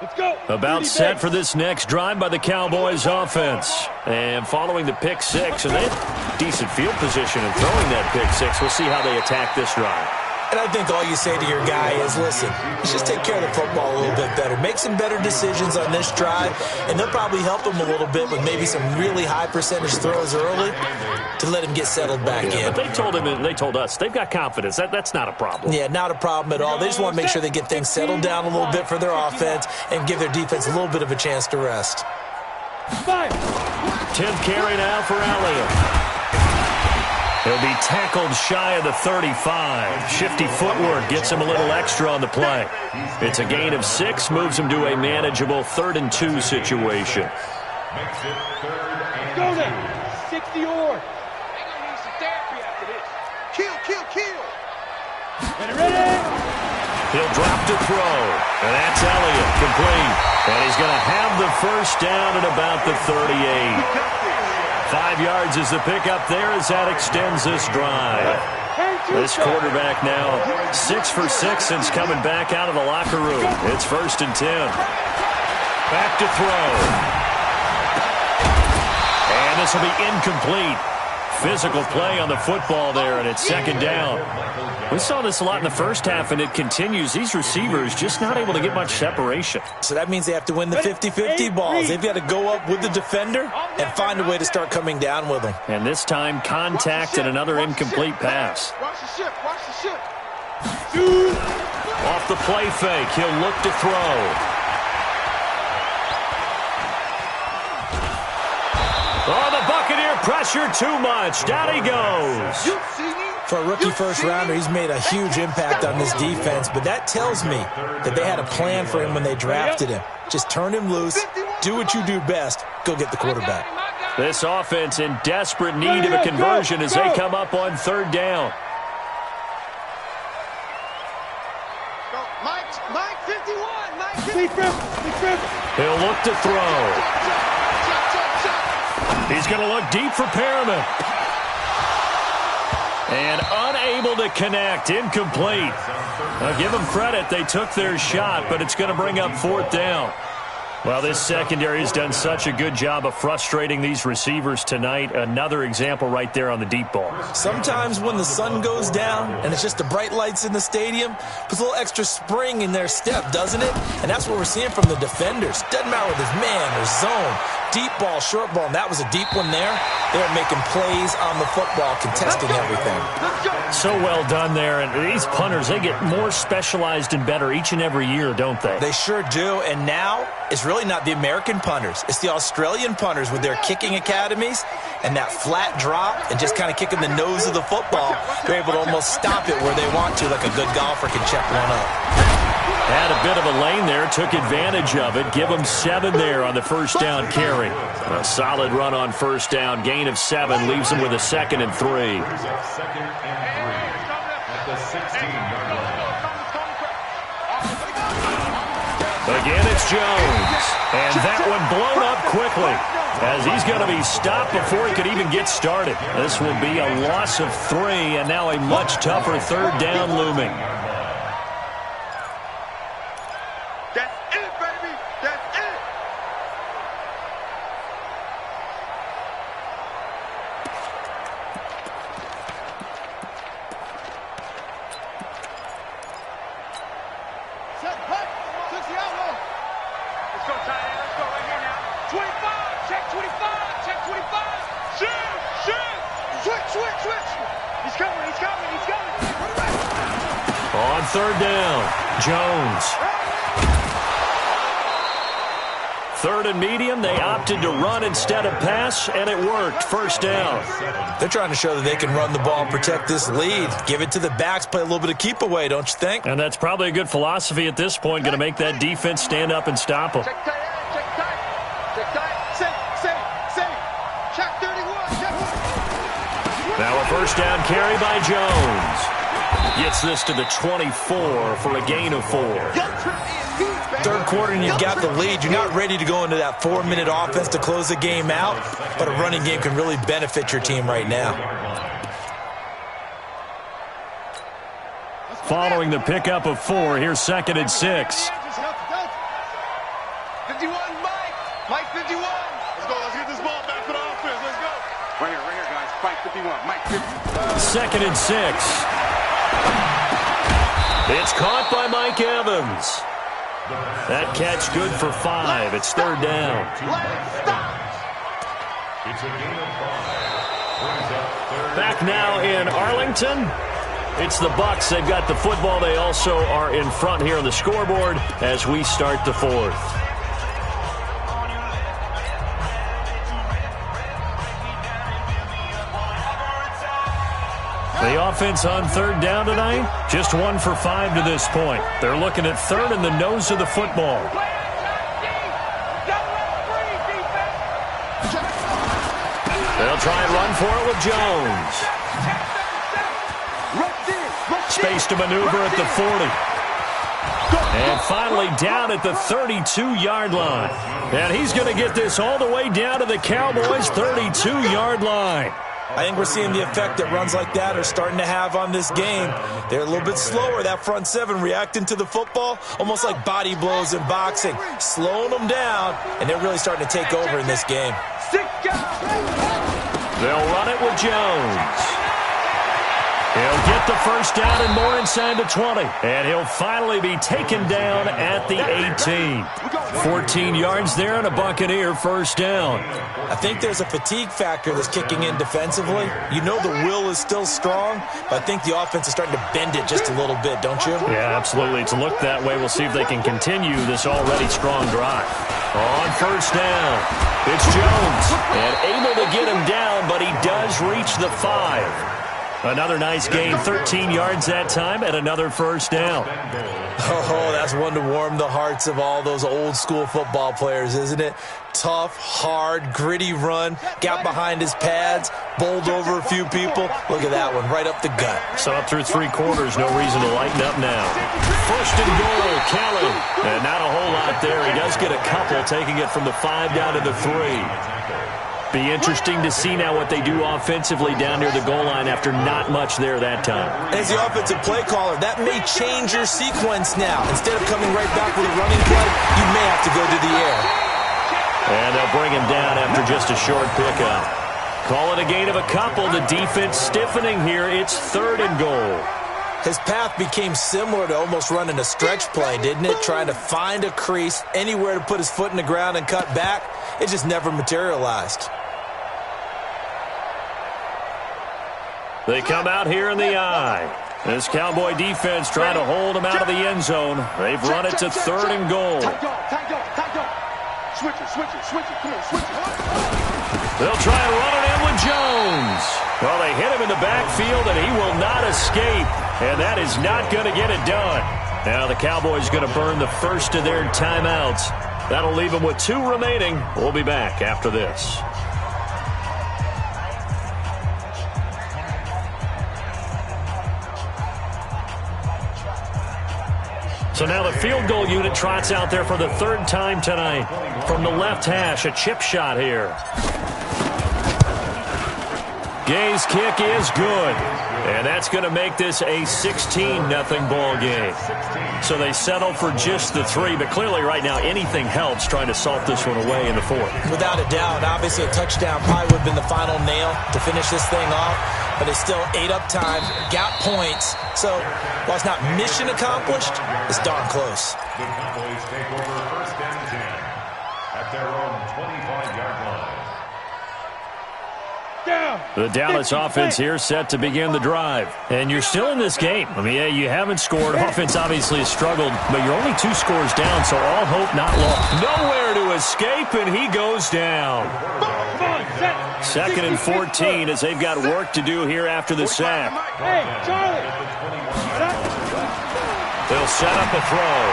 Let's go. About set for this next drive by the Cowboys offense. And following the pick six, and they have decent field position in throwing that pick six. We'll see how they attack this drive. And I think all you say to your guy is, listen, let's just take care of the football a little bit better. Make some better decisions on this drive, and they'll probably help him a little bit with maybe some really high percentage throws early to let him get settled back in. But they told him, and they told us, they've got confidence. That's not a problem. Yeah, not a problem at all. They just want to make sure they get things settled down a little bit for their offense and give their defense a little bit of a chance to rest. 10th carry now for Elliott. He'll be tackled shy of the 35. Shifty footwork gets him a little extra on the play. It's a gain of 6, moves him to a manageable 3rd and 2 situation. Go now. 60 or. They're going to need some therapy after this. Kill. Ready? He'll drop to throw. And that's Elliott, complete. And he's going to have the first down at about the 38. 5 yards is the pickup there as that extends this drive. This quarterback now 6 for 6 since coming back out of the locker room. It's 1st and 10. Back to throw. And this will be incomplete. Physical play on the football there, and it's 2nd down. We saw this a lot in the first half, and it continues. These receivers just not able to get much separation. So that means they have to win the 50-50 balls. They've got to go up with the defender and find a way to start coming down with them. And this time, contact and another incomplete pass. Watch the ship. Off the play fake, he'll look to throw. Oh, the Buccaneer pressure too much. Down he goes. For a rookie first-rounder, he's made a huge impact on this defense, but that tells me that they had a plan for him when they drafted him. Just turn him loose, do what you do best, go get the quarterback. This offense in desperate need of a conversion as they come up on 3rd down. Mike 51. He'll look to throw. He's going to look deep for Perriman. And unable to connect. Incomplete. Now, give them credit. They took their shot, but it's going to bring up 4th down. Well, this secondary has done such a good job of frustrating these receivers tonight. Another example right there on the deep ball. Sometimes when the sun goes down and it's just the bright lights in the stadium, puts a little extra spring in their step, doesn't it? And that's what we're seeing from the defenders. Doesn't matter with his man or zone. Deep ball, short ball, and that was a deep one there. They're making plays on the football, contesting everything. So well done there. And these punters, they get more specialized and better each and every year, don't they? They sure do. And now it's really not the American punters. It's the Australian punters with their kicking academies and that flat drop and just kind of kicking the nose of the football. They're able to almost stop it where they want to, like a good golfer can check one up. Had a bit of a lane there, took advantage of it. Give them 7 there on the first down carry. A solid run on first down. Gain of 7 leaves them with a 2nd and 3. Again, it's Jones. And that one blown up quickly as he's going to be stopped before he could even get started. This will be a loss of 3 and now a much tougher 3rd down looming. On 3rd down, Jones. 3rd and medium, they opted to run instead of pass, and it worked. First down. They're trying to show that they can run the ball and protect this lead. Give it to the backs, play a little bit of keep away, don't you think? And that's probably a good philosophy at this point, going to make that defense stand up and stop them. Check tight. Check 31. Now a first down carry by Jones. Gets this to the 24 for a gain of 4. 3rd quarter and you've got the lead. You're not ready to go into that 4-minute offense to close the game out, but a running game can really benefit your team right now. Following the pickup of 4, here's 2nd and 6. 51, Mike. Mike 51. Let's go. Let's get this ball back for the offense. Let's go. Right here, guys. Mike 51. Mike 50. Second and 6. It's caught by Mike Evans. That catch good for 5. It's third down. Back now in Arlington. It's the Bucs. They've got the football. They also are in front here on the scoreboard as we start the fourth. The offense on third down tonight, just 1 for 5 to this point. They're looking at third in the nose of the football. They'll try and run for it with Jones. Space to maneuver at the 40. And finally down at the 32-yard line. And he's going to get this all the way down to the Cowboys' 32-yard line. I think we're seeing the effect that runs like that are starting to have on this game. They're a little bit slower, that front seven, reacting to the football, almost like body blows in boxing, slowing them down, and they're really starting to take over in this game. They'll run it with Jones. He'll get the first down and more inside the 20. And he'll finally be taken down at the 18. 14 yards there and a Buccaneer first down. I think there's a fatigue factor that's kicking in defensively. You know the will is still strong, but I think the offense is starting to bend it just a little bit, don't you? Yeah, absolutely. It's looked that way. We'll see if they can continue this already strong drive. On first down, it's Jones. And able to get him down, but he does reach the 5. Another nice gain, 13 yards that time, and another first down. Oh, that's one to warm the hearts of all those old-school football players, isn't it? Tough, hard, gritty run, got behind his pads, bowled over a few people. Look at that one, right up the gut. So up through 3 quarters, no reason to lighten up now. First and goal, Kelly. And not a whole lot there. He does get a couple, taking it from the 5 down to the 3. Be interesting to see now what they do offensively down near the goal line after not much there that time. As the offensive play caller, that may change your sequence now. Instead of coming right back with a running play, you may have to go to the air. And they'll bring him down after just a short pickup. Call it a gain of a couple. The defense stiffening here. It's third and goal. His path became similar to almost running a stretch play, didn't it? Trying to find a crease, anywhere to put his foot in the ground and cut back. It just never materialized. They come out here in the eye. This Cowboy defense trying to hold him out of the end zone. They've run it to third and goal. Switch it. Come on, switch it. They'll try and run it in with Jones. Well, they hit him in the backfield, and he will not escape. And that is not going to get it done. Now the Cowboys going to burn the first of their timeouts. That'll leave them with 2 remaining. We'll be back after this. So now the field goal unit trots out there for the 3rd time tonight. From the left hash, a chip shot here. Gay's kick is good. And that's going to make this a 16-0 ball game. So they settle for just the 3, but clearly right now anything helps trying to salt this one away in the 4th. Without a doubt, obviously a touchdown probably would have been the final nail to finish this thing off, but it's still ate up time, got points. So while it's not mission accomplished, it's darn close. The Cowboys take over first and 10 at their own 25-yard line. The Dallas offense here set to begin the drive. And you're still in this game. I mean, yeah, you haven't scored. Offense obviously has struggled, but you're only 2 scores down, so all hope not lost. Nowhere to escape, and he goes down. Second and 14 as they've got work to do here after the sack. Hey, Charlie. They'll set up a throw.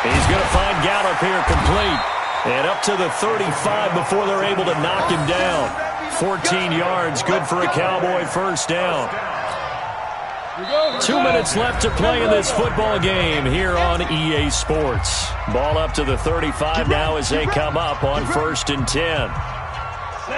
He's going to find Gallup here complete. And up to the 35 before they're able to knock him down. 14 yards, good for a Cowboy first down. 2 minutes left to play in this football game here on EA Sports. Ball up to the 35 now as they come up on first and 10.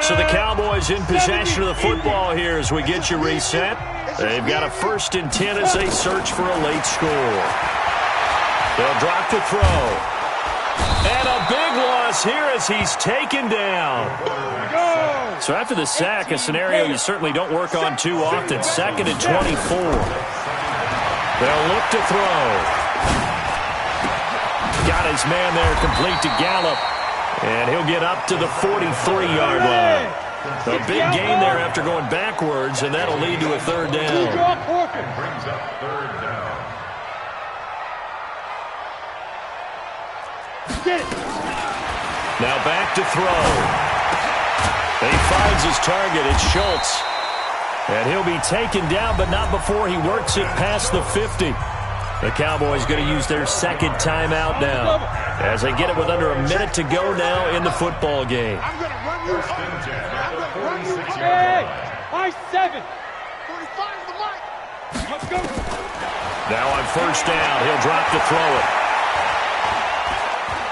So the Cowboys in possession of the football here as we get you reset. They've got a first and 10 as they search for a late score. They'll drop to throw. And a big loss here as he's taken down. So after the sack, a scenario you certainly don't work on too often. 2nd and 24. They'll look to throw. Got his man there complete to Gallup. And he'll get up to the 43-yard line. A big gain there after going backwards, and that'll lead to a 3rd down. Brings up 3rd down. Now back to throw. He finds his target. It's Schultz. And he'll be taken down, but not before he works it past the 50. The Cowboys going to use their 2nd timeout now as they get it with under a minute to go now in the football game. I'm going to run you. 1st and 10 at the 46-yard Hey, line. I-7. 45 to the mic. Let's go. Now on 1st down, he'll drop to throw it.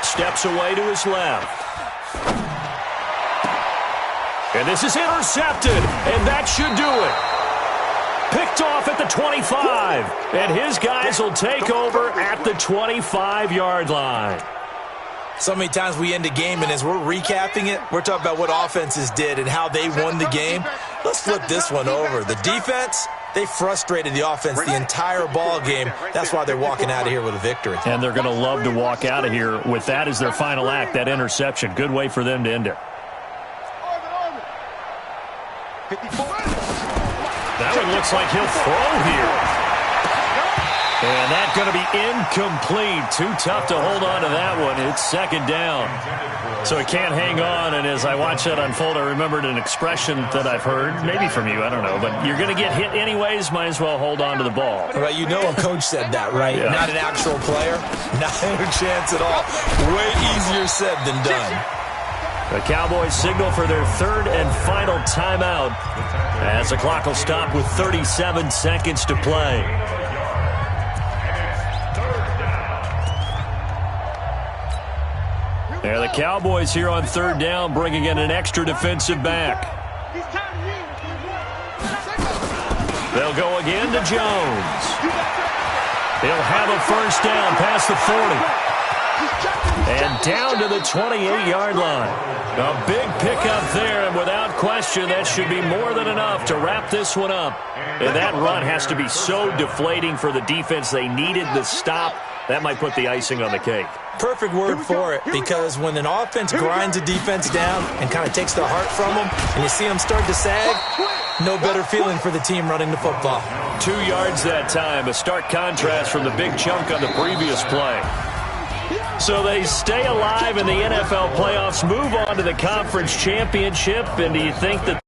Steps away to his left. And this is intercepted, and that should do it. Picked off at the 25, and his guys will take over at the 25-yard line. So many times we end a game, and as we're recapping it, we're talking about what offenses did and how they won the game. Let's flip this one over. The defense, they frustrated the offense the entire ball game. That's why they're walking out of here with a victory. And they're going to love to walk out of here with that as their final act, that interception. Good way for them to end it. That one looks like he'll throw here. And that's going to be incomplete. Too tough to hold on to that one. It's 2nd down. So he can't hang on. And as I watch that unfold, I remembered an expression that I've heard, maybe from you, I don't know. But you're going to get hit anyways, might as well hold on to the ball. Right, you know a coach said that, right? Yeah. Not an actual player. Not a chance at all. Way easier said than done. The Cowboys signal for their 3rd and final timeout as the clock will stop with 37 seconds to play. There the Cowboys here on 3rd down, bringing in an extra defensive back. They'll go again to Jones. He'll have a 1st down past the 40. And down to the 28-yard line. A big pickup there, and without question, that should be more than enough to wrap this one up. And that run has to be so deflating for the defense. They needed the stop. That might put the icing on the cake. Perfect word for it, because when an offense grinds a defense down and kind of takes the heart from them, and you see them start to sag, no better feeling for the team running the football. 2 yards that time, a stark contrast from the big chunk on the previous play. So they stay alive in the NFL playoffs, move on to the conference championship, and do you think that